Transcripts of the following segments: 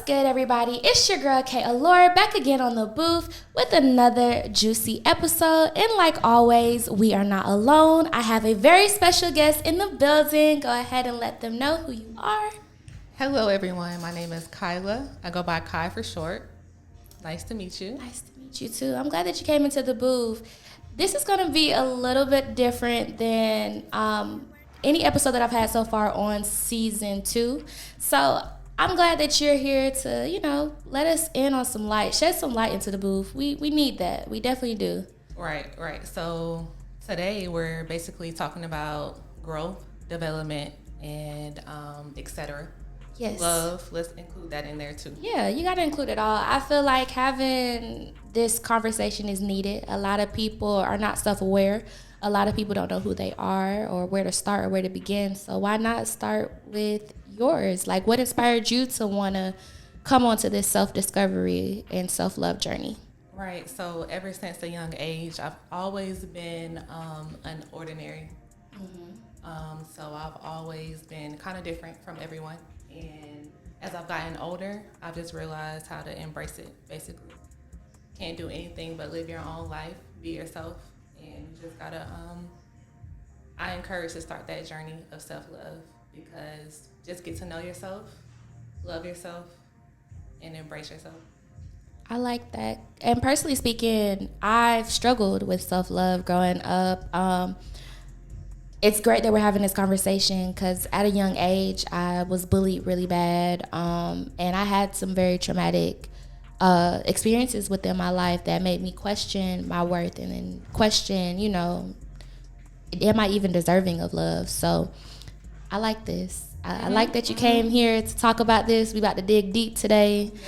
good, everybody? It's your girl, KAEALLURE, back again on the booth with another juicy episode. And like always, we are not alone. I have a very special guest in the building. Go ahead and let them know who you are. Hello, everyone. My name is Kyla. I go by Kai for short. Nice to meet you. Nice to meet you, too. I'm glad that you came into the booth. This is going to be a little bit different than any episode that I've had so far on season 2. So I'm glad that you're here to, let us in on some light, shed some light into the booth. We need that. We definitely do. Right. So today we're basically talking about growth, development, and etc. Yes. Love. Let's include that in there too. Yeah, you got to include it all. I feel like having this conversation is needed. A lot of people are not self-aware. A lot of people don't know who they are or where to start or where to begin. So why not start with yours? Like, what inspired you to want to come onto this self-discovery and self-love journey? Right. So ever since a young age, I've always been an ordinary. So I've always been kind of different from everyone. And as I've gotten older, I've just realized how to embrace it, basically. Can't do anything but live your own life, be yourself, and you just gotta, I encourage to start that journey of self-love because just get to know yourself, love yourself, and embrace yourself. I like that. And personally speaking, I've struggled with self-love growing up. It's great that we're having this conversation because at a young age, I was bullied really bad. And I had some very traumatic experiences within my life that made me question my worth and then question, am I even deserving of love? So I like this. I like that you came here to talk about this. We about to dig deep today. Yeah.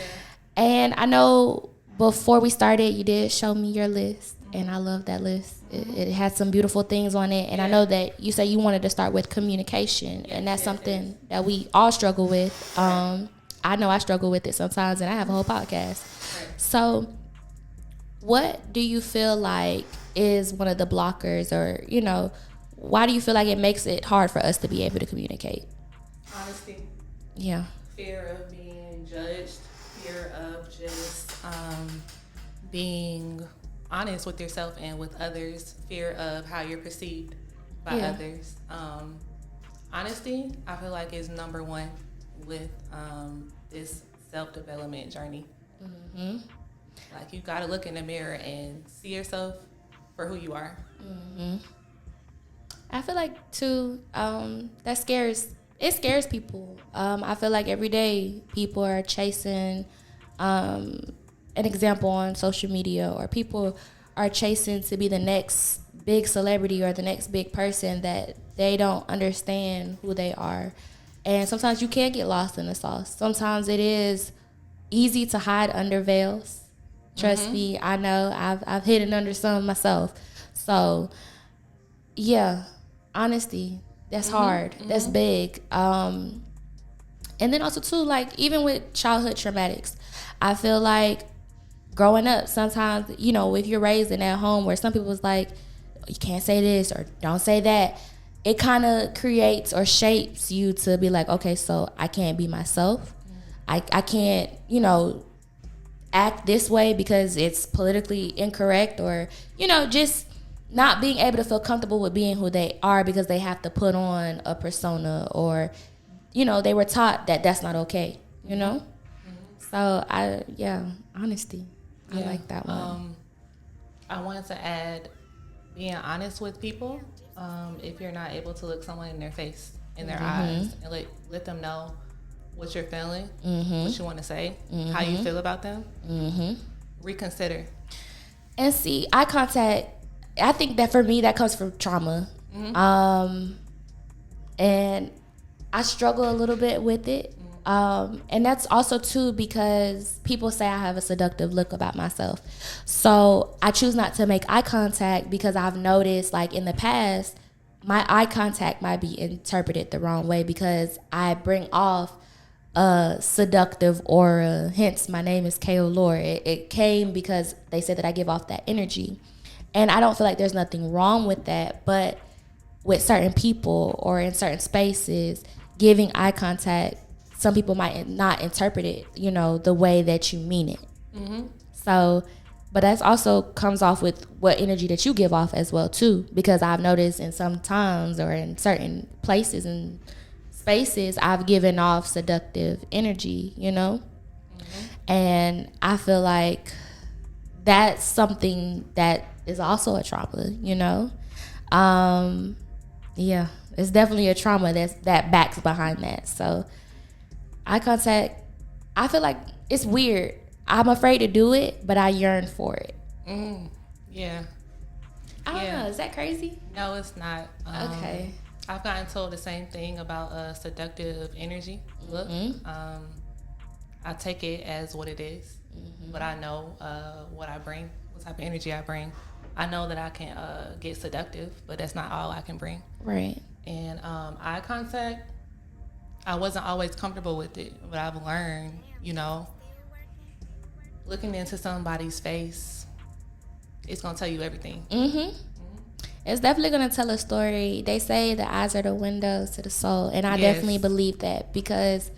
And I know before we started, you did show me your list. And I love that list. It had some beautiful things on it. And I know that you said you wanted to start with communication. And that's something that we all struggle with. I know I struggle with it sometimes, and I have a whole podcast. So what do you feel like is one of the blockers or, why do you feel like it makes it hard for us to be able to communicate? Honesty. Yeah. Fear of being judged. Fear of just being honest with yourself and with others. Fear of how you're perceived by others. Honesty, I feel like, is number one with this self-development journey. Mm-hmm. Like, you got to look in the mirror and see yourself for who you are. Mm-hmm. I feel like, too, it scares people. I feel like every day people are chasing an example on social media, or people are chasing to be the next big celebrity or the next big person that they don't understand who they are. And sometimes you can get lost in the sauce. Sometimes it is easy to hide under veils. Trust me, I know. I've hidden under some myself. So, yeah, honesty, that's hard. That's big. And then also, too, like, even with childhood traumatics, I feel like growing up, sometimes, if you're raised in that home where some people was like, you can't say this or don't say that, it kind of creates or shapes you to be like, okay, so I can't be myself. I can't, act this way because it's politically incorrect, or, just not being able to feel comfortable with being who they are because they have to put on a persona, or, they were taught that that's not okay, So, honesty. I like that one. I wanted to add being honest with people. If you're not able to look someone in their face, in their eyes, and let them know what you're feeling, what you want to say, how you feel about them, reconsider. And see, eye contact, I think that for me, that comes from trauma. And I struggle a little bit with it. And that's also, too, because people say I have a seductive look about myself. So I choose not to make eye contact because I've noticed, like, in the past, my eye contact might be interpreted the wrong way because I bring off a seductive aura. Hence, my name is KAEALLURE. It came because they said that I give off that energy. And I don't feel like there's nothing wrong with that. But with certain people or in certain spaces, giving eye contact some people might not interpret it, you know, the way that you mean it. So, but that's also comes off with what energy that you give off as well too, because I've noticed in some times or in certain places and spaces I've given off seductive energy, you know. And I feel like that's something that is also a trauma, you know. Yeah, it's definitely a trauma that backs behind that. So eye contact, I feel like it's weird. I'm afraid to do it, but I yearn for it. Yeah. I don't know. Is that crazy? No, it's not. Okay. I've gotten told the same thing about seductive energy. Look, I take it as what it is, but I know what I bring, what type of energy I bring. I know that I can get seductive, but that's not all I can bring. Right. And eye contact, I wasn't always comfortable with it, but I've learned, you know, looking into somebody's face, it's gonna tell you everything. It's definitely gonna tell a story. They say the eyes are the windows to the soul, and I definitely believe that, because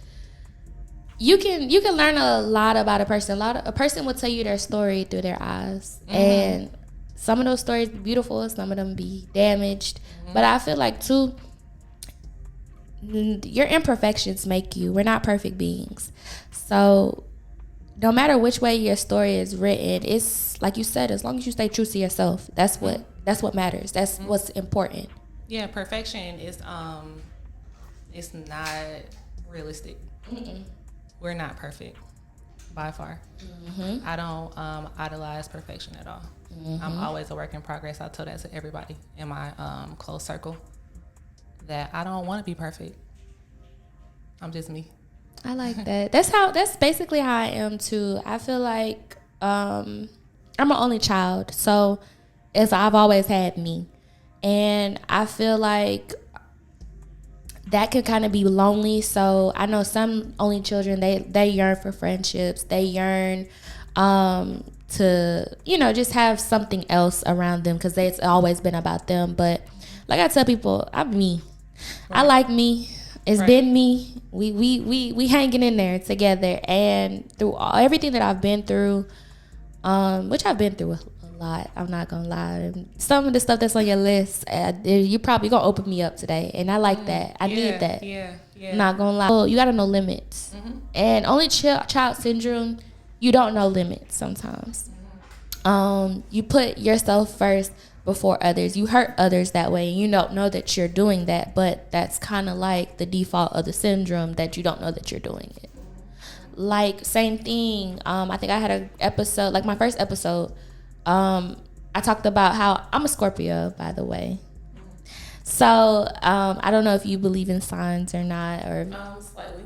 you can learn a lot about a person. A person will tell you their story through their eyes, and some of those stories be beautiful, some of them be damaged. But I feel like too, your imperfections make you. We're not perfect beings, so no matter which way your story is written, it's like you said, as long as you stay true to yourself, that's what matters. That's what's important. Yeah, perfection is it's not realistic. We're not perfect by far. I don't idolize perfection at all. I'm always a work in progress. I tell that to everybody in my close circle, that I don't want to be perfect. I'm just me. I like that. That's basically how I am too. I feel like I'm an only child, so I've always had me, and I feel like that can kind of be lonely. So I know some only children, they yearn for friendships. They yearn to, you know, just have something else around them, because it's always been about them. But like I tell people, I'm me. I like me. It's been me. We hanging in there together, and through everything that I've been through, which I've been through a lot. I'm not gonna lie. And some of the stuff that's on your list, you probably gonna open me up today, and I like that. I need that. Yeah. I'm not gonna lie. Well, you gotta know limits, and only child syndrome, you don't know limits sometimes. You put yourself first before others. You hurt others that way, and you don't know that you're doing that, but that's kind of like the default of the syndrome, that you don't know that you're doing it. Like, same thing, I think I had an episode, like my first episode, I talked about how I'm a Scorpio, by the way. So I don't know if you believe in signs or not, or Slightly.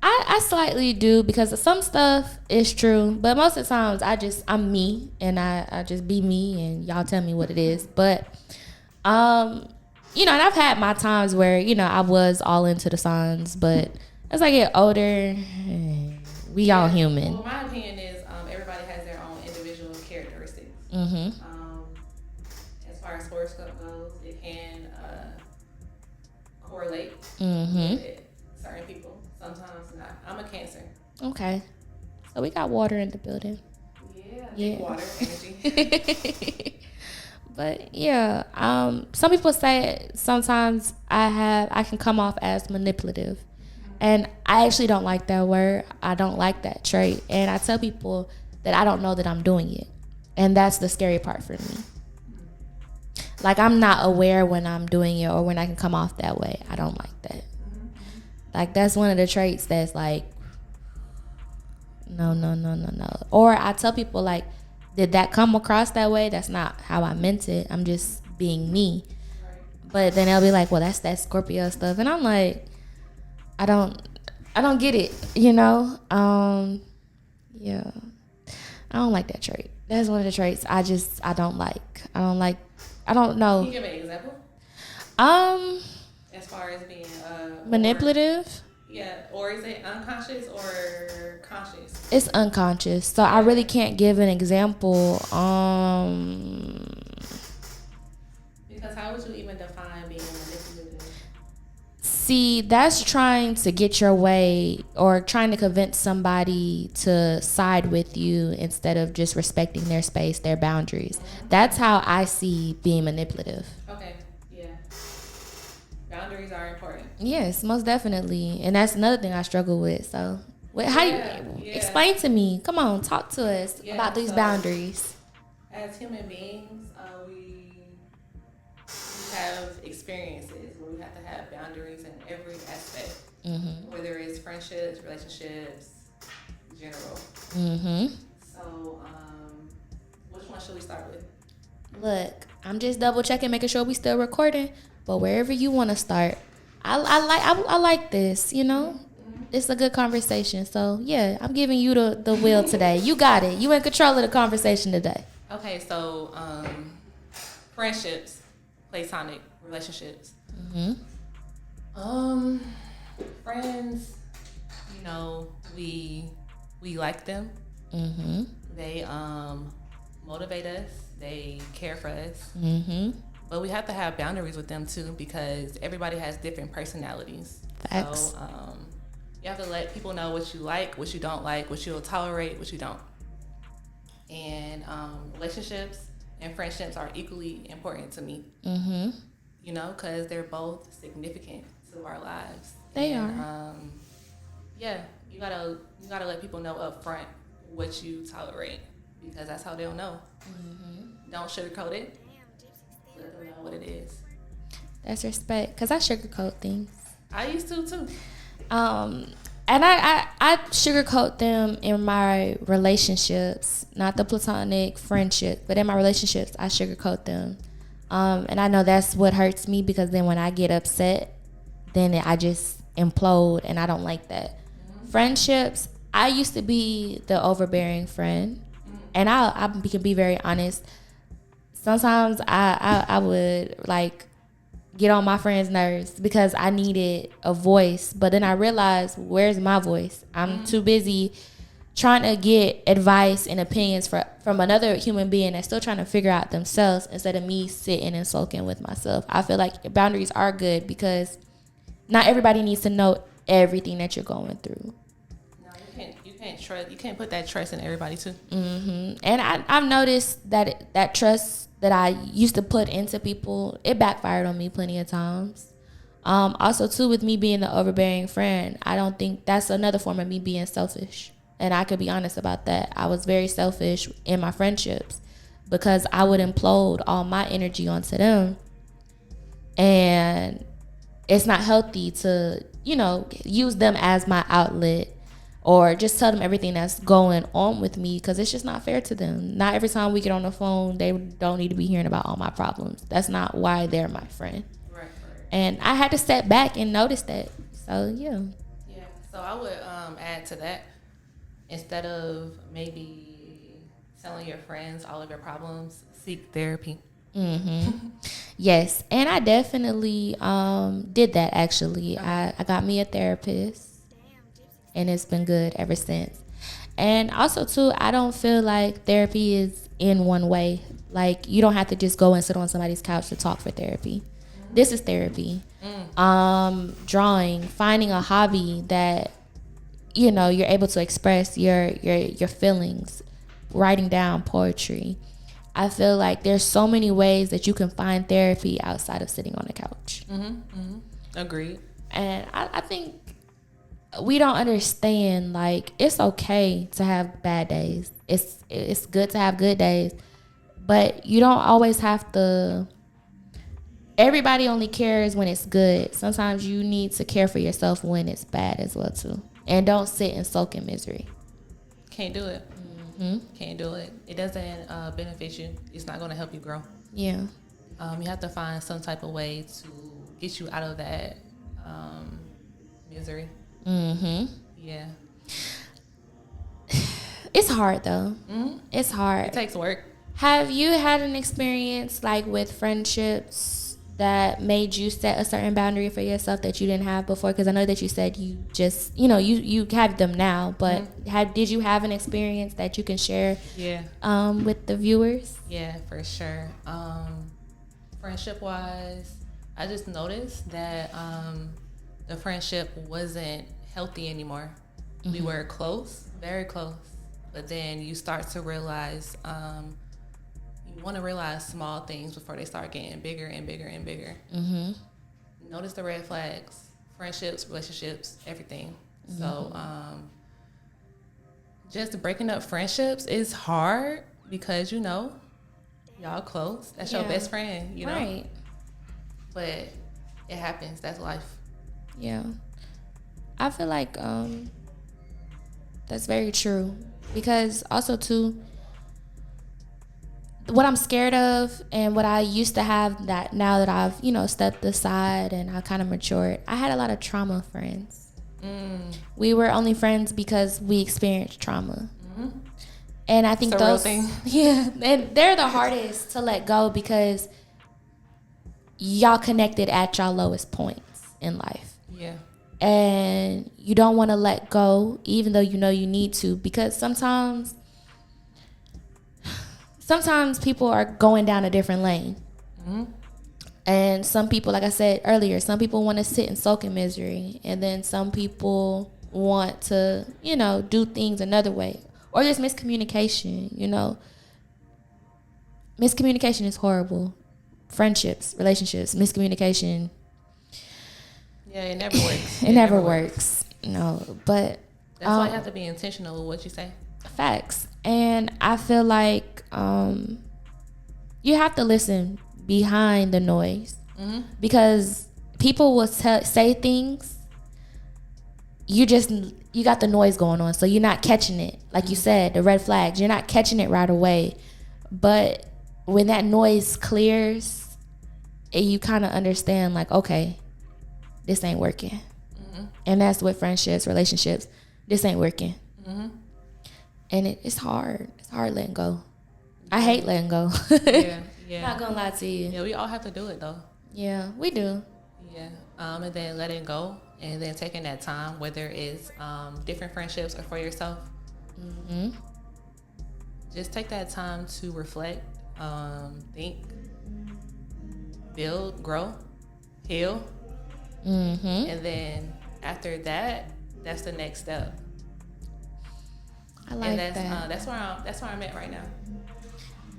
I slightly do, because some stuff is true, but most of the times I'm me, and I just be me, and y'all tell me what it is. But you know, and I've had my times where, you know, I was all into the signs, but as I get older, we all human. Well, my opinion is everybody has their own individual characteristics. As far as horoscope goes, it can correlate with certain people. Sometimes not. I'm a Cancer. Okay. So we got water in the building. Yeah. Water, energy. But yeah, some people say sometimes I can come off as manipulative. And I actually don't like that word. I don't like that trait. And I tell people that I don't know that I'm doing it. And that's the scary part for me. Like, I'm not aware when I'm doing it or when I can come off that way. I don't like that. Like, that's one of the traits that's like, no. Or I tell people, like, did that come across that way? That's not how I meant it. I'm just being me. But then they'll be like, well, that's that Scorpio stuff. And I'm like, I don't get it, you know? Yeah. I don't like that trait. That's one of the traits I don't like. I don't know. Can you give an example? As far as being manipulative? Or is it unconscious or conscious? It's unconscious. So I really can't give an example. Because how would you even define being manipulative? See, that's trying to get your way or trying to convince somebody to side with you instead of just respecting their space, their boundaries. That's how I see being manipulative. Okay, yeah. Boundaries are important. Yes, most definitely. And that's another thing I struggle with. So, how you explain to me? Come on, talk to us about these boundaries. As human beings, we have experiences where we have to have boundaries in every aspect, whether it's friendships, relationships, general. So, which one should we start with? Look, I'm just double checking, making sure we still recording. But wherever you want to start, I like this. You know, it's a good conversation. So yeah, I'm giving you the wheel today. You got it. You in control of the conversation today. Okay, so friendships, platonic relationships. Friends, you know, we like them. They motivate us. They care for us. But we have to have boundaries with them too, because everybody has different personalities. Facts. So you have to let people know what you like, what you don't like, what you'll tolerate, what you don't. And relationships and friendships are equally important to me. You know, because they're both significant to our lives. They are. Yeah, you gotta let people know up front what you tolerate, because that's how they'll know. Don't sugarcoat it. Let them know what it is. That's respect, because I sugarcoat things. I used to too. And I sugarcoat them in my relationships, not the platonic friendship, but in my relationships, I sugarcoat them. And I know that's what hurts me, because then when I get upset, then I just implode, and I don't like that. Friendships, I used to be the overbearing friend, and I can be very honest. Sometimes I would like get on my friends' nerves because I needed a voice, but then I realized, where's my voice? I'm too busy trying to get advice and opinions from another human being that's still trying to figure out themselves, instead of me sitting and sulking with myself. I feel like boundaries are good, because not everybody needs to know everything that you're going through. No, you can't trust. You can't put that trust in everybody too. And I've noticed that trust that I used to put into people, it backfired on me plenty of times. Also too, with me being the overbearing friend, I don't think that's another form of me being selfish. And I could be honest about that. I was very selfish in my friendships, because I would implode all my energy onto them. And it's not healthy to, you know, use them as my outlet, or just tell them everything that's going on with me, because it's just not fair to them. Not every time we get on the phone, they don't need to be hearing about all my problems. That's not why they're my friend. Right. And I had to step back and notice that. So, yeah. Yeah, so I would add to that, instead of maybe telling your friends all of your problems, seek therapy. Yes, and I definitely did that, actually. I got me a therapist, and it's been good ever since. And also too, I don't feel like therapy is in one way. Like, you don't have to just go and sit on somebody's couch to talk for therapy. This is therapy. Drawing, finding a hobby that, you know, you're able to express your feelings, writing down poetry. I feel like there's so many ways that you can find therapy outside of sitting on the couch. Agreed. And I think we don't understand, like, it's okay to have bad days. It's good to have good days, but you don't always have to. Everybody only cares when it's good. Sometimes you need to care for yourself when it's bad as well too, and don't sit and sulk in misery. Can't do it. Can't do it. It doesn't benefit you. It's not going to help you grow. Yeah. You have to find some type of way to get you out of that misery. Yeah. It's hard though. It's hard. It takes work. Have you had an experience like with friendships that made you set a certain boundary for yourself that you didn't have before? Because I know that you said you just, you know, you have them now, but did you have an experience that you can share with the viewers? Yeah, for sure. Friendship wise, I just noticed that the friendship wasn't healthy anymore. We were close, very close, but then you start to realize you want to realize small things before they start getting bigger and bigger and bigger. Notice the red flags, friendships, relationships, everything. So just breaking up friendships is hard because, you know, y'all close. That's your best friend, you know? Right. But it happens. That's life. Yeah. I feel like that's very true. Because also, too, what I'm scared of and what I used to have that now that I've, you know, stepped aside and I kind of matured, I had a lot of trauma friends. We were only friends because we experienced trauma. And I think it's a those real thing. Yeah, and they're the hardest to let go because y'all connected at y'all lowest points in life. Yeah. And you don't want to let go even though you know you need to, because sometimes people are going down a different lane. And some people, like I said earlier, some people want to sit and soak in misery. And then some people want to, you know, do things another way. Or there's miscommunication, you know. Miscommunication is horrible. Friendships, relationships, miscommunication. Yeah, it never works. It never works. No, but that's why you have to be intentional with what you say. Facts. And I feel like you have to listen behind the noise, because people will say things. You got the noise going on, so you're not catching it. Like you said, the red flags, you're not catching it right away. But when that noise clears, and you kind of understand, like, okay, this ain't working. And that's with friendships, relationships. This ain't working. And it's hard. It's hard letting go. I hate letting go. Yeah. Not gonna lie to you. Yeah, we all have to do it though. Yeah, we do. Yeah. And then letting go, and then taking that time, whether it's different friendships or for yourself. Just take that time to reflect, think, build, grow, heal. And then after that, that's the next step. I like and that. That's where I'm at right now.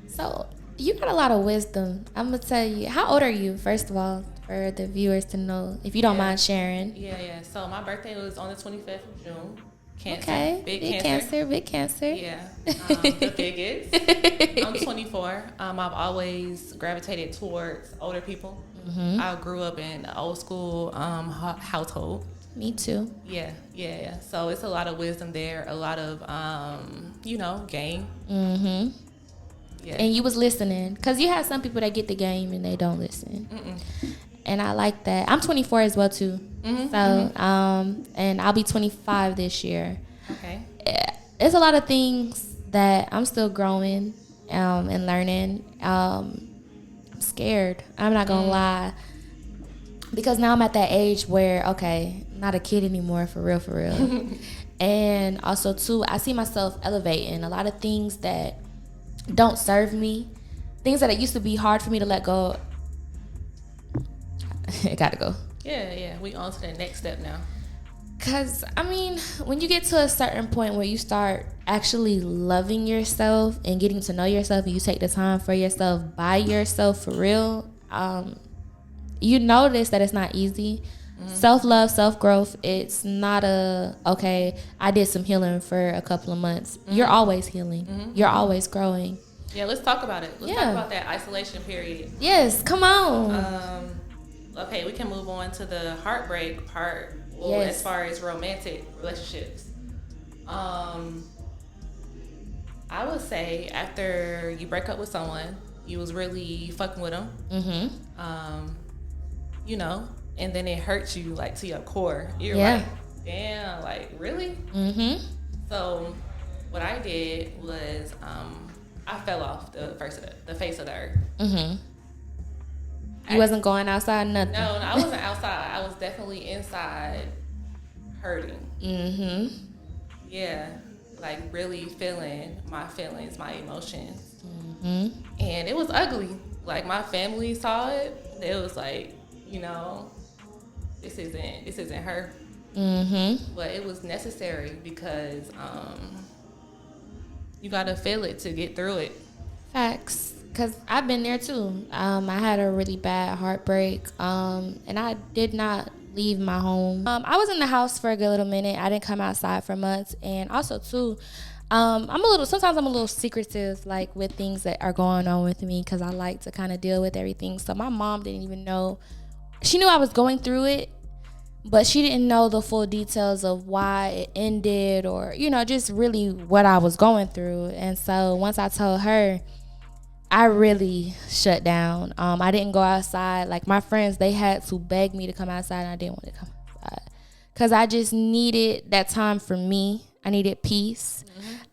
So you got a lot of wisdom. I'm gonna tell you. How old are you, first of all, for the viewers to know, if you don't mind sharing? Yeah. So my birthday was on the 25th of June. Cancer. Okay. Big cancer. Yeah. The biggest. I'm 24. I've always gravitated towards older people. I grew up in an old school household. Me too. Yeah. So it's a lot of wisdom there, a lot of, game. Yeah. And you was listening, because you have some people that get the game and they don't listen. And I like that. I'm 24 as well too. So, and I'll be 25 this year. Okay. It's a lot of things that I'm still growing and learning. I'm scared. I'm not gonna lie, because now I'm at that age where, okay, I'm not a kid anymore, for real. And also too, I see myself elevating a lot of things that don't serve me, things that it used to be hard for me to let go. It gotta go. Yeah. We on to the next step now. Cause I mean, when you get to a certain point where you start actually loving yourself and getting to know yourself, and you take the time for yourself, by yourself, for real, you notice that it's not easy. Self-love, self-growth, it's not okay, I did some healing for a couple of months. You're always healing. You're always growing. Yeah, let's talk about it. Let's talk about that isolation period. Yes, come on. Okay, we can move on to the heartbreak part. Well, as far as romantic relationships. I would say after you break up with someone, you was really fucking with them. And then it hurts you, like, to your core. You're like, damn, like, really? So what I did was I fell off the face of the earth. You wasn't going outside, nothing? No, I wasn't outside. I was definitely inside hurting. Yeah, like really feeling my feelings, my emotions. And it was ugly. Like, my family saw it. It was like, this this isn't her. But it was necessary because you gotta feel it to get through it. Facts. Because I've been there too. I had a really bad heartbreak, and I did not leave my home. I was in the house for a good little minute. I didn't come outside for months. And also too, sometimes I'm a little secretive, like with things that are going on with me, because I like to kind of deal with everything. So my mom didn't even know. She knew I was going through it, but she didn't know the full details of why it ended, or, you know, just really what I was going through. And so once I told her, I really shut down. I didn't go outside. Like, my friends, they had to beg me to come outside, and I didn't want to come outside because I just needed that time for me. I needed peace.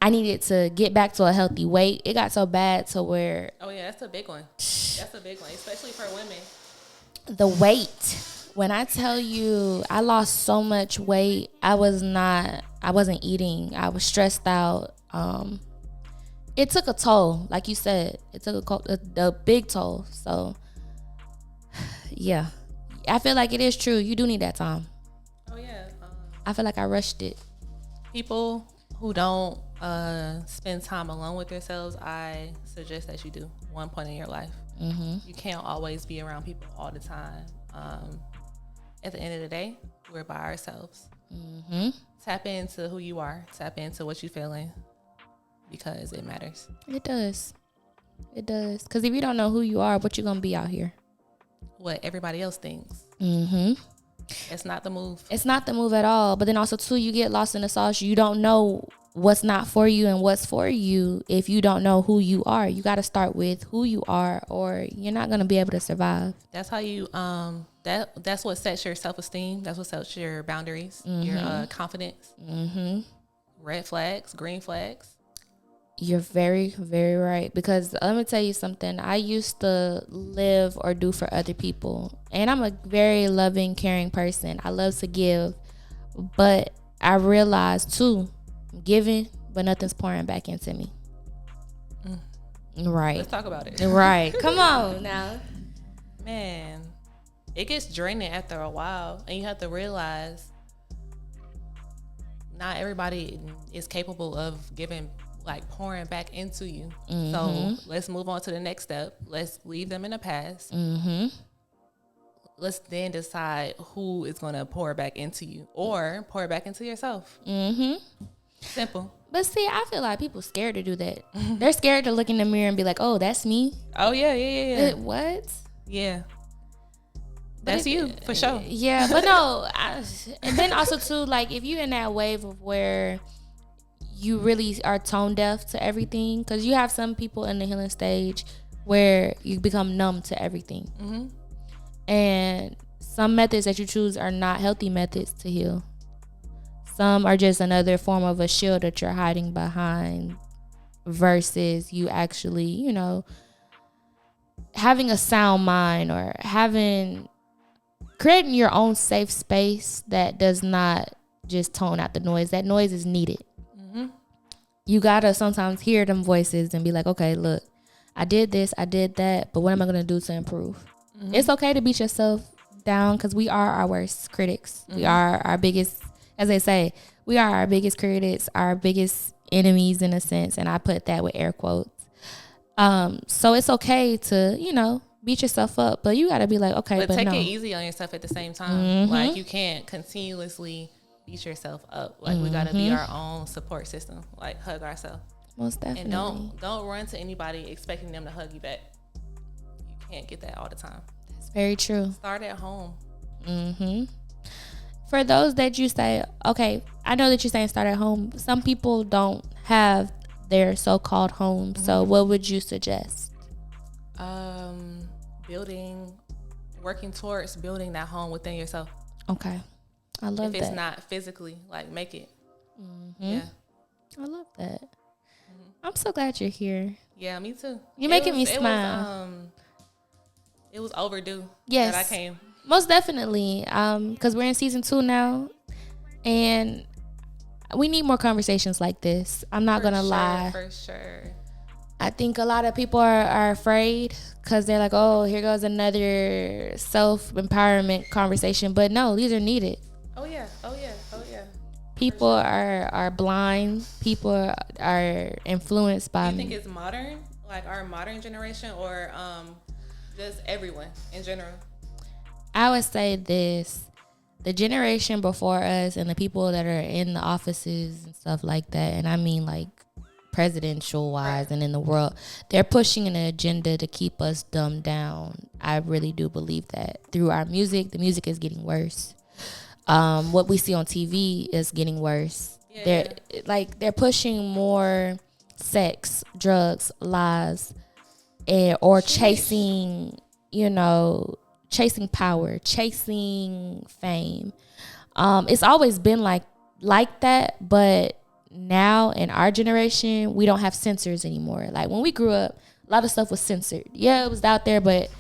I needed to get back to a healthy weight. It got so bad to where... Oh, yeah, that's a big one. That's a big one, especially for women. The weight. When I tell you I lost so much weight, I wasn't eating. I was stressed out. It took a toll, like you said. It took a big toll. So, yeah. I feel like it is true. You do need that time. Oh, yeah. I feel like I rushed it. People who don't spend time alone with themselves, I suggest that you do one point in your life. You can't always be around people all the time. At the end of the day, we're by ourselves. Tap into who you are. Tap into what you're feeling, because it matters. It does. It does. Because if you don't know who you are, what you going to be out here? What everybody else thinks. It's not the move. It's not the move at all. But then also, too, you get lost in the sauce. You don't know what's not for you and what's for you if you don't know who you are. You got to start with who you are, or you're not going to be able to survive. That's how you, that's what sets your self-esteem. That's what sets your boundaries, your confidence. Red flags, green flags. You're very, very right. Because let me tell you something. I used to live or do for other people. And I'm a very loving, caring person. I love to give. But I realized, too, I'm giving, but nothing's pouring back into me. Right. Let's talk about it. Right. Come on now. Man, it gets draining after a while. And you have to realize not everybody is capable of giving, like, pouring back into you. So let's move on to the next step. Let's leave them in the past. Let's then decide who is going to pour back into you, or pour back into yourself. Simple. But see, I feel like people scared to do that. They're scared to look in the mirror and be like, oh, that's me. Oh, yeah. What? Yeah. That's you, for sure. Yeah, but no. And then also, too, like, if you're in that wave of where you really are tone deaf to everything, because you have some people in the healing stage where you become numb to everything. And some methods that you choose are not healthy methods to heal. Some are just another form of a shield that you're hiding behind, versus you actually, you know, having a sound mind, or creating your own safe space that does not just tone out the noise. That noise is needed. You gotta sometimes hear them voices and be like, okay, look, I did this, I did that, but what am I gonna do to improve? It's okay to beat yourself down, because we are our worst critics. We are our biggest, as they say, we are our biggest critics, our biggest enemies, in a sense, and I put that with air quotes. So it's okay to, you know, beat yourself up, but you gotta be like, okay, but take no. it easy on yourself at the same time. Like, you can't continuously beat yourself up. Like, we gotta be our own support system. Like, hug ourselves. Most definitely. And don't run to anybody expecting them to hug you back. You can't get that all the time. That's very true. Start at home. For those that you say, okay, I know that you're saying start at home. Some people don't have their so-called home. So what would you suggest? Working towards building that home within yourself. Okay. I love that. If it's not physically, like, make it. Yeah. I love that. I'm so glad you're here. Yeah, me too. You're making me smile. It was overdue. Yes. That I came. Most definitely. Because we're in season 2 now. And we need more conversations like this. I'm not going to lie. For sure. I think a lot of people are afraid because they're like, oh, here goes another self-empowerment conversation. But no, these are needed. Oh yeah. People are blind. People are influenced by. Do you think it's modern, like our modern generation, or just everyone in general? I would say this: the generation before us and the people that are in the offices and stuff like that, and I mean like presidential wise and in the world, they're pushing an agenda to keep us dumbed down. I really do believe that through our music. The music is getting worse. What we see on TV is getting worse. They're pushing more sex, drugs, lies, or chasing, chasing power, chasing fame. It's always been like that, but now in our generation, we don't have censors anymore. Like when we grew up, a lot of stuff was censored. Yeah, it was out there, but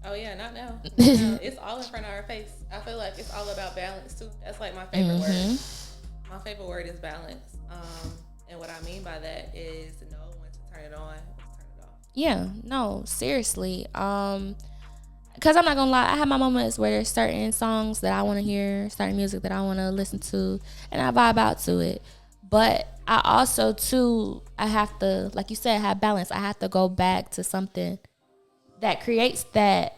oh yeah, not now. No, it's all in front of our face. I feel like it's all about balance too. That's like my favorite word. My favorite word is balance. And what I mean by that is know when to turn it on, when to turn it off. Yeah, no, seriously. Because I'm not gonna lie, I have my moments where there's certain songs that I want to hear, certain music that I want to listen to, and I vibe out to it. But I also too, I have to, like you said, have balance. I have to go back to something that creates that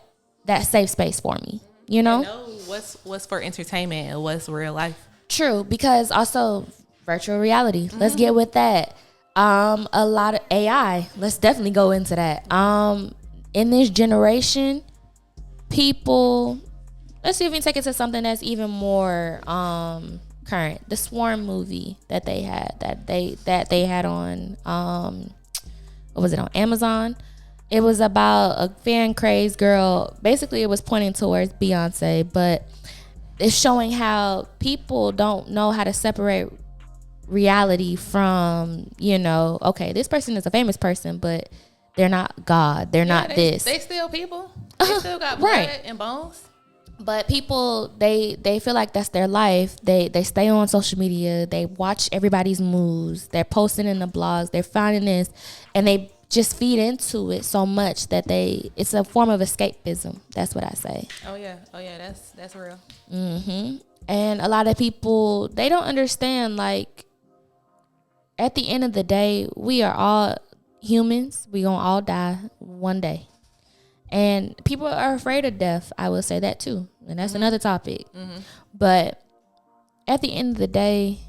safe space for me. You know what's for entertainment and what's real life. True, because also virtual reality. Let's get with that. A lot of AI. Let's definitely go into that. In this generation, people. Let's see if we can take it to something that's even more current. The Swarm movie that they had on what was it, on Amazon? It was about a fan crazed girl. Basically, it was pointing towards Beyonce, but it's showing how people don't know how to separate reality from, okay, this person is a famous person, but they're not God. They're not this. They still people. They still got blood and bones. But people, they feel like that's their life. They stay on social media. They watch everybody's moves. They're posting in the blogs. They're finding this, and they just feed into it so much that it's a form of escapism. That's what I say. Oh yeah, that's real. And a lot of people, they don't understand, like, at the end of the day, we are all humans. We gonna all die one day. And people are afraid of death. I will say that too. And that's another topic. But at the end of the day,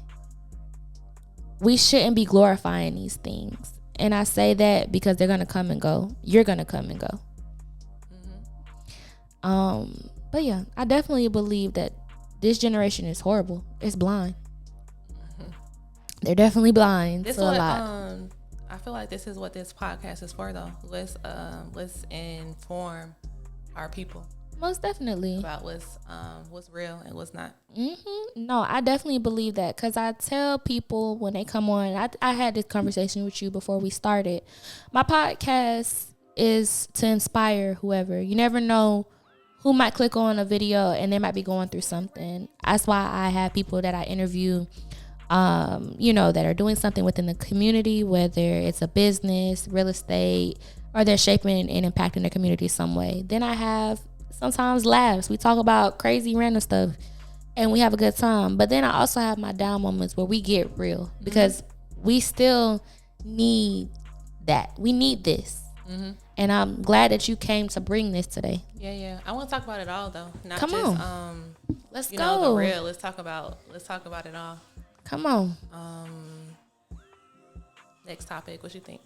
we shouldn't be glorifying these things. And I say that because they're going to come and go. You're going to come and go. But yeah, I definitely believe that this generation is horrible. It's blind. They're definitely blind to a lot. I feel like this is what this podcast is for, though. Let's inform our people. Most definitely. About what's real and what's not. No, I definitely believe that, because I tell people when they come on, I had this conversation with you before we started. My podcast is to inspire whoever. You never know who might click on a video and they might be going through something. That's why I have people that I interview, that are doing something within the community, whether it's a business, real estate, or they're shaping and impacting their community some way. Then I have sometimes laughs. We talk about crazy random stuff and we have a good time. But then I also have my down moments where we get real, because we still need that. We need this. And I'm glad that you came to bring this today. Yeah. I want to talk about it all, though. Not Come just on. Let's go. The real. Let's talk about it all. Come on. Next topic. What you think?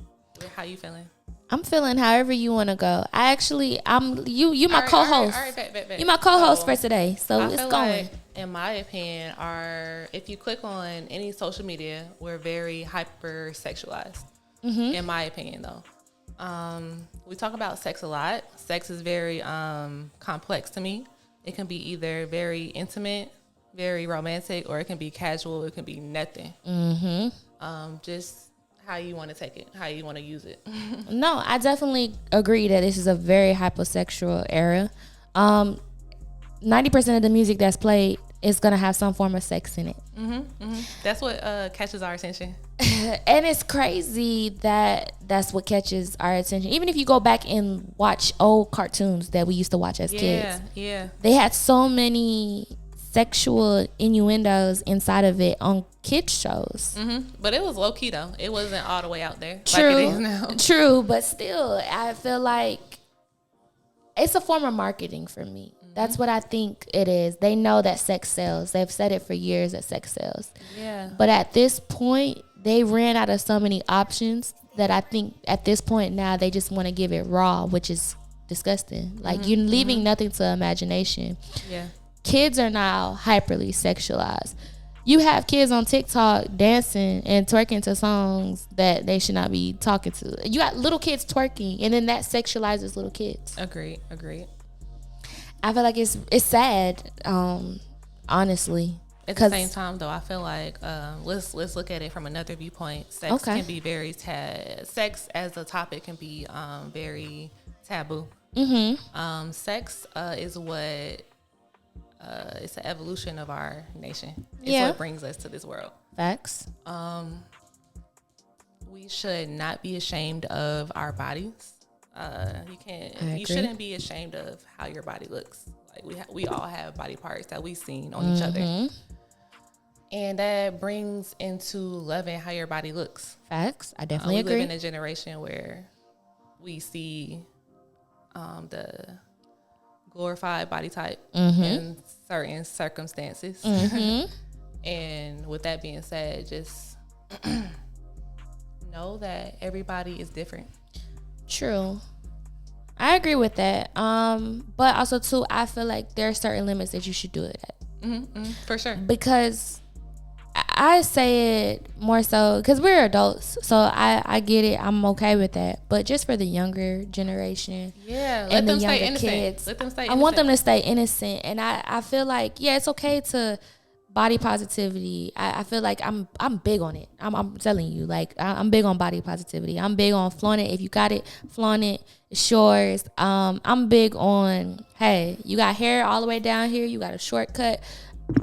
How you feeling? I'm feeling however you want to go. You my co-host. All right, bet. You my co-host for today, so it's going. Like, in my opinion, if you click on any social media, we're very hyper sexualized. In my opinion, though. We talk about sex a lot. Sex is very complex to me. It can be either very intimate, very romantic, or it can be casual. It can be nothing. Just how you want to take it, how you want to use it. No, I definitely agree that this is a very hypersexual era. 90% of the music that's played it's gonna have some form of sex in it. That's what catches our attention. And it's crazy that that's what catches our attention. Even if you go back and watch old cartoons that we used to watch as kids, they had so many sexual innuendos inside of it on kids shows. But it was low key though. It wasn't all the way out there True, like it is now. True, but still, I feel like it's a form of marketing for me. That's what I think it is. They know that sex sells. They've said it for years that sex sells. Yeah. But at this point, they ran out of so many options that I think at this point now they just want to give it raw, which is disgusting. Like you're leaving nothing to imagination. Yeah. Kids are now hyperly sexualized. You have kids on TikTok dancing and twerking to songs that they should not be talking to. You got little kids twerking, and then that sexualizes little kids. Agreed. I feel like it's sad, honestly. At the same time, though, I feel like let's look at it from another viewpoint. Sex can be very sex as a topic can be very taboo. Sex is what it's an evolution of our nation. It's what brings us to this world. Facts. We should not be ashamed of our bodies. You shouldn't be ashamed of how your body looks. Like we all have body parts that we've seen on each other. And that brings into loving how your body looks. Facts. I definitely agree. We live in a generation where we see the glorified body type in certain circumstances. And with that being said, just know that everybody is different. True. I agree with that. But also too, I feel like there are certain limits that you should do it at. For sure. Because I say it more so because we're adults, so I get it. I'm okay with that. But just for the younger generation, let them stay innocent. I want them to stay innocent, and I feel like it's okay to body positivity. I feel like I'm big on it. I'm telling you, like I'm big on body positivity. I'm big on flaunt it. If you got it, flaunt it. It's yours. I'm big on, hey, you got hair all the way down here. You got a shortcut.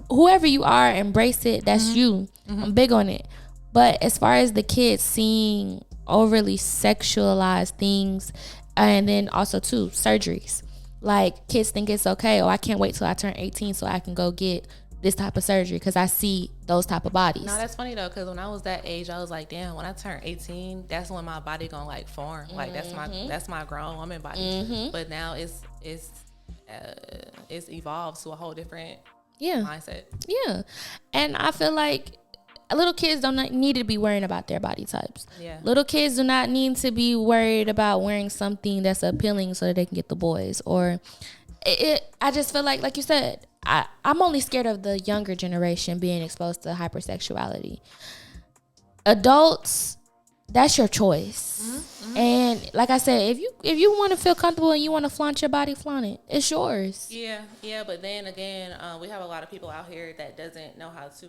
Whoever you are, embrace it. That's you. I'm big on it. But as far as the kids seeing overly sexualized things, and then also too surgeries, like kids think it's okay. Oh, I can't wait till I turn 18 so I can go get this type of surgery because I see those type of bodies. No, that's funny though, because when I was that age, I was like, damn, when I turn 18, that's when my body gonna like form. Like that's my grown woman body. But now it's evolved to a whole different mindset. Yeah. And I feel like little kids don't need to be worrying about their body types. Yeah. Little kids do not need to be worried about wearing something that's appealing so that they can get the boys. Or I just feel like you said, I'm only scared of the younger generation being exposed to hypersexuality. Adults, that's your choice. And like I said, if you want to feel comfortable and you want to flaunt your body, flaunt it. It's yours. Yeah. But then again, we have a lot of people out here that doesn't know how to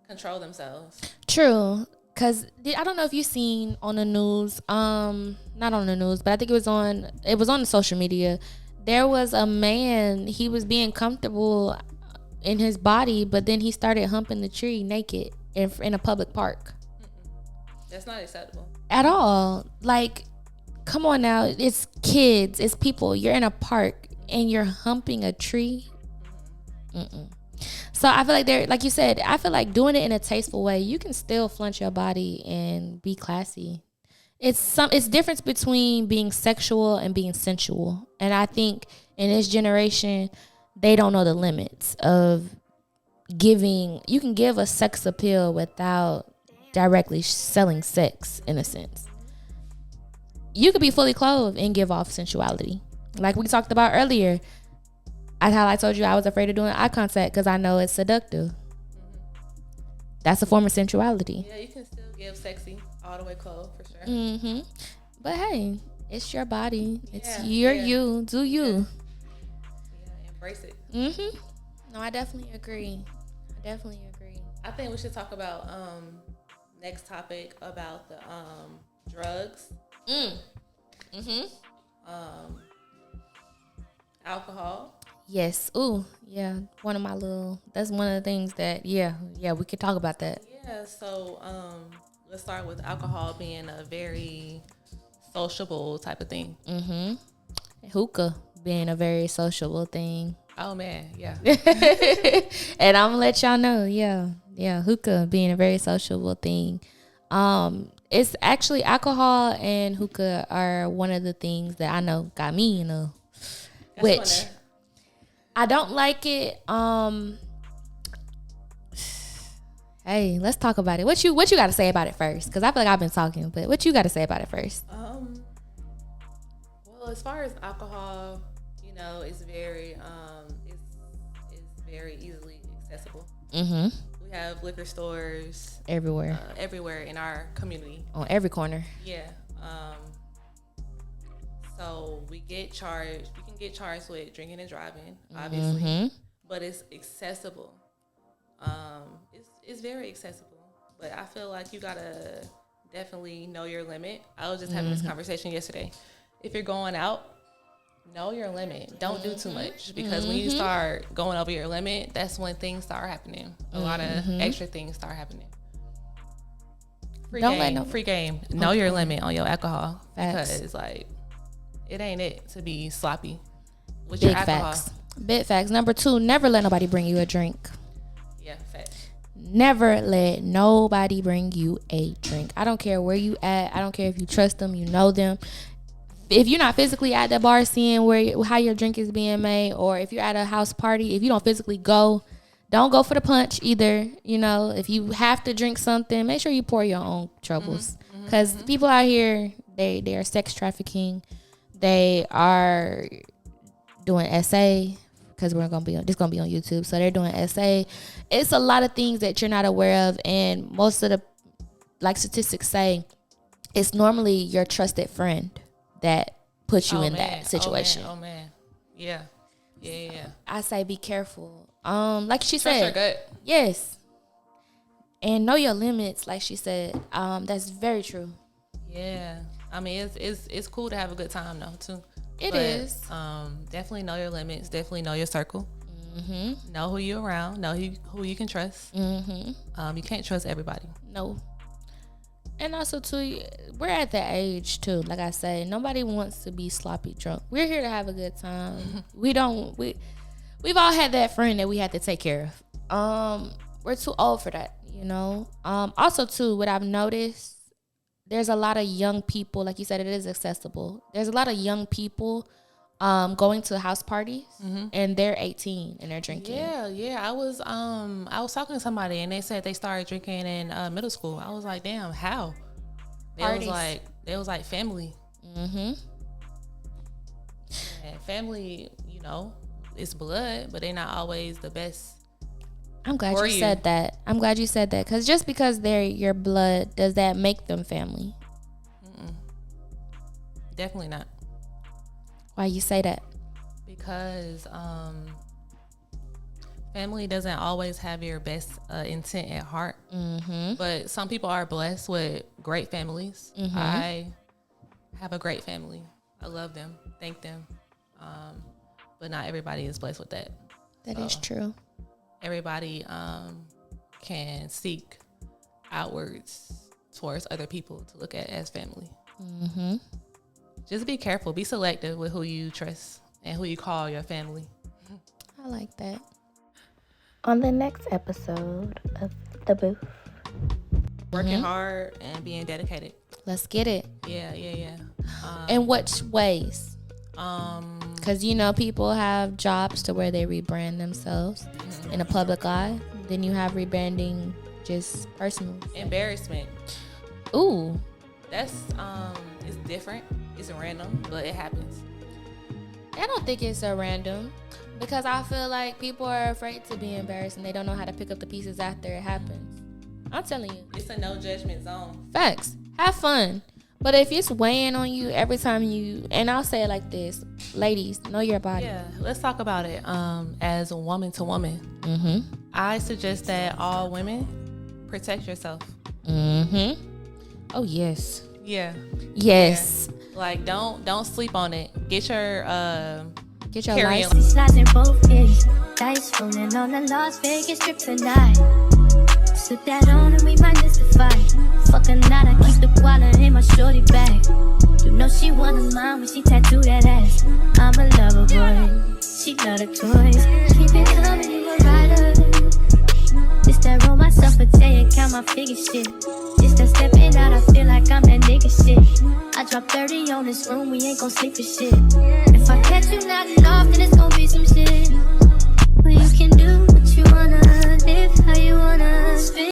control themselves. True. Because I don't know if you've seen on the news, not on the news, but I think it was on the social media. There was a man, he was being comfortable in his body, but then he started humping the tree naked in a public park. That's not acceptable. At all. Like, come on now. It's kids. It's people. You're in a park and you're humping a tree. So I feel like like you said, I feel like doing it in a tasteful way, you can still flaunt your body and be classy. It's difference between being sexual and being sensual. And I think in this generation, they don't know the limits of you can give a sex appeal without directly selling sex in a sense. You could be fully clothed and give off sensuality. Like we talked about earlier. How I told you I was afraid of doing eye contact because I know it's seductive. That's a form of sensuality. Yeah, you can still give sexy all the way clothed for sure. But hey, it's your body. It's you. Do you. Yeah, embrace it. No, I definitely agree. I think we should talk about next topic about the drugs. Alcohol. Yes. Ooh, yeah. That's one of the things that, we could talk about that. Yeah, so let's start with alcohol being a very sociable type of thing. Hookah being a very sociable thing. Oh, man, yeah. And I'm gonna let y'all know, hookah being a very sociable thing. It's actually alcohol and hookah are one of the things that I know got me, which I don't like it. Hey, let's talk about it. What you got to say about it first? Because I feel like I've been talking, but what you got to say about it first? Well, as far as alcohol, it's very it's very easily accessible. We have liquor stores everywhere in our community, on every corner. Yeah. So we can get charged with drinking and driving, obviously, but it's accessible. It's very accessible, but I feel like you gotta definitely know your limit. I was just having this conversation yesterday. If you're going out, know your limit. Don't do too much, because when you start going over your limit, that's when things start happening. A lot of extra things start happening. Free game. Know your limit on your alcohol. Facts. Because it ain't it to be sloppy with your alcohol. Big facts. Number 2, never let nobody bring you a drink. Yeah, facts. Never let nobody bring you a drink. I don't care where you at. I don't care if you trust them, you know them. If you're not physically at the bar seeing how your drink is being made, or if you're at a house party, if you don't physically go, don't go for the punch either. If you have to drink something, make sure you pour your own troubles. Because people out here, they are sex trafficking. They are doing SA, because this gonna be on YouTube. So they're doing SA. It's a lot of things that you're not aware of, and most of the statistics say it's normally your trusted friend that puts you in that situation. Oh man. Yeah. I say be careful. Like she Trust said. your gut. Yes. And know your limits, like she said. That's very true. Yeah. I mean, it's cool to have a good time though too. It is. Definitely know your limits. Definitely know your circle. Know who you're around. Know who you can trust. You can't trust everybody. No. And also too, we're at that age too. Like I say, nobody wants to be sloppy drunk. We're here to have a good time. We've all had that friend that we had to take care of. We're too old for that, Also too, what I've noticed, there's a lot of young people, like you said, it is accessible. There's a lot of young people going to house parties, and they're 18 and they're drinking. Yeah. I was talking to somebody, and they said they started drinking in middle school. I was like, damn, how? They was like family. And family, it's blood, but they're not always the best. I'm glad you said that. Because just because they're your blood, does that make them family? Definitely not. Why you say that? Because family doesn't always have your best intent at heart. But some people are blessed with great families. I have a great family. I love them. Thank them. But not everybody is blessed with that. That is true. Everybody can seek outwards towards other people to look at as family. Just be careful. Be selective with who you trust and who you call your family. I like that. On the next episode of The Booth. Working hard and being dedicated. Let's get it. Yeah. In which ways? Because, people have jobs to where they rebrand themselves in a public eye. Then you have rebranding just personal. Embarrassment. Ooh. That's, it's different. It's random, but it happens. I don't think it's a random, because I feel like people are afraid to be embarrassed and they don't know how to pick up the pieces after it happens. I'm telling you. It's a no judgment zone. Facts. Have fun. But if it's weighing on you every time and I'll say it like this, ladies, know your body. Yeah, let's talk about it as a woman to woman. I suggest that all women protect yourself. Oh, yes. Yeah. Yes. Yeah. Don't sleep on it. Get Get your carrying. license. Slides in both ways. Dice rolling on the Las Vegas strip tonight. Slip that on and we might miss the fight. Fuck a night, I keep the wallet in my shorty bag. You know she one of mine when she tattoo that ass. I'm a lover boy, she love the toys. Keep it coming, you a rider. This that roll myself a day and count my figure shit. This that stepping out, I feel like I'm that nigga shit. I drop 30 on this room, we ain't gon' sleep for shit. If I catch you nodding off, then it's gon' be some shit. Well, you can do what you wanna, live how you wanna.